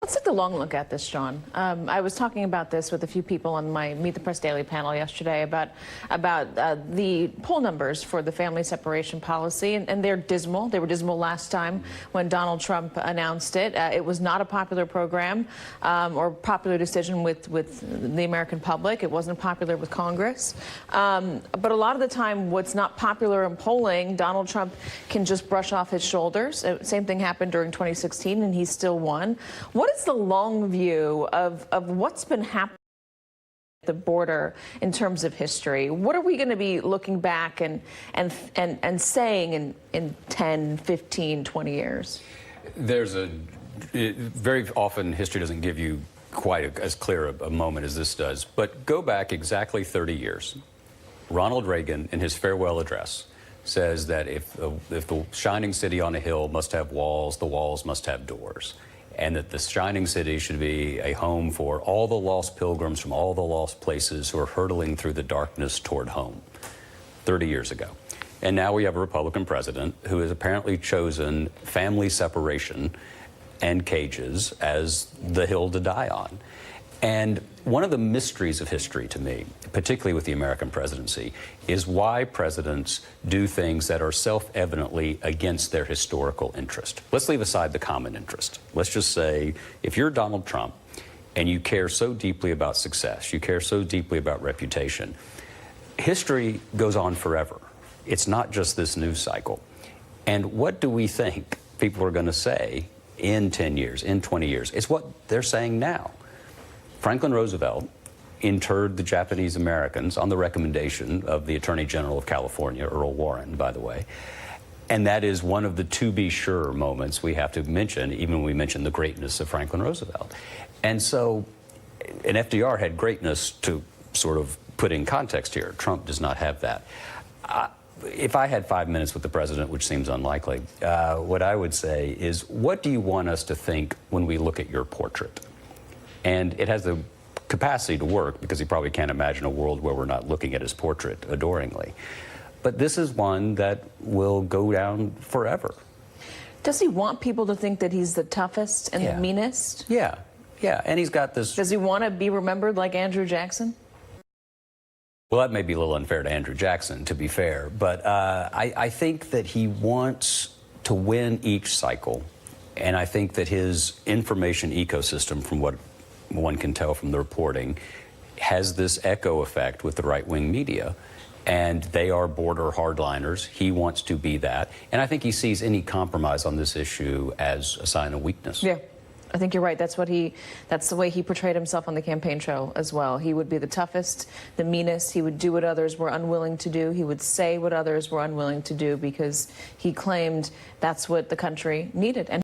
Let's take the long look at this, John. I was talking about this with a few people on my Meet the Press Daily panel yesterday about the poll numbers for the family separation policy, and they're dismal. They were dismal last time when Donald Trump announced it. It was not a popular program or popular decision with the American public. It wasn't popular with Congress. But a lot of the time, what's not popular in polling, Donald Trump can just brush off his shoulders. Same thing happened during 2016, and he still won. What is the long view of what's been happening at the border in terms of history? What are we going to be looking back and saying in 10, 15, 20 years? Very often history doesn't give you quite as clear a moment as this does, but go back exactly 30 years. Ronald Reagan, in his farewell address, says that if the shining city on a hill must have walls, the walls must have doors, and that the shining city should be a home for all the lost pilgrims from all the lost places who are hurtling through the darkness toward home. 30 years ago. And now we have a Republican president who has apparently chosen family separation and cages as the hill to die on. And one of the mysteries of history to me, particularly with the American presidency, is why presidents do things that are self-evidently against their historical interest. Let's leave aside the common interest. Let's just say, if you're Donald Trump and you care so deeply about success, you care so deeply about reputation, history goes on forever. It's not just this news cycle. And what do we think people are going to say in 10 years, in 20 years? It's what they're saying now. Franklin Roosevelt interred the Japanese Americans on the recommendation of the Attorney General of California, Earl Warren, by the way. And that is one of the to-be-sure moments we have to mention, even when we mention the greatness of Franklin Roosevelt. And so, and FDR had greatness to sort of put in context here. Trump does not have that. If I had 5 minutes with the president, which seems unlikely, what I would say is, what do you want us to think when we look at your portrait? And it has the capacity to work, because he probably can't imagine a world where we're not looking at his portrait adoringly. But this is one that will go down forever. Does he want people to think that he's the toughest and the meanest? Yeah, and he's got this... Does he want to be remembered like Andrew Jackson? Well, that may be a little unfair to Andrew Jackson, to be fair, but I think that he wants to win each cycle, and I think that his information ecosystem, from what one can tell from the reporting, has this echo effect with the right-wing media, and they are border hardliners. He wants to be that, and I think he sees any compromise on this issue as a sign of weakness. Yeah. I think you're right. That's the way he portrayed himself on the campaign trail as well. He would be the toughest, the meanest. He would do what others were unwilling to do. He would say what others were unwilling to do, because he claimed that's what the country needed. And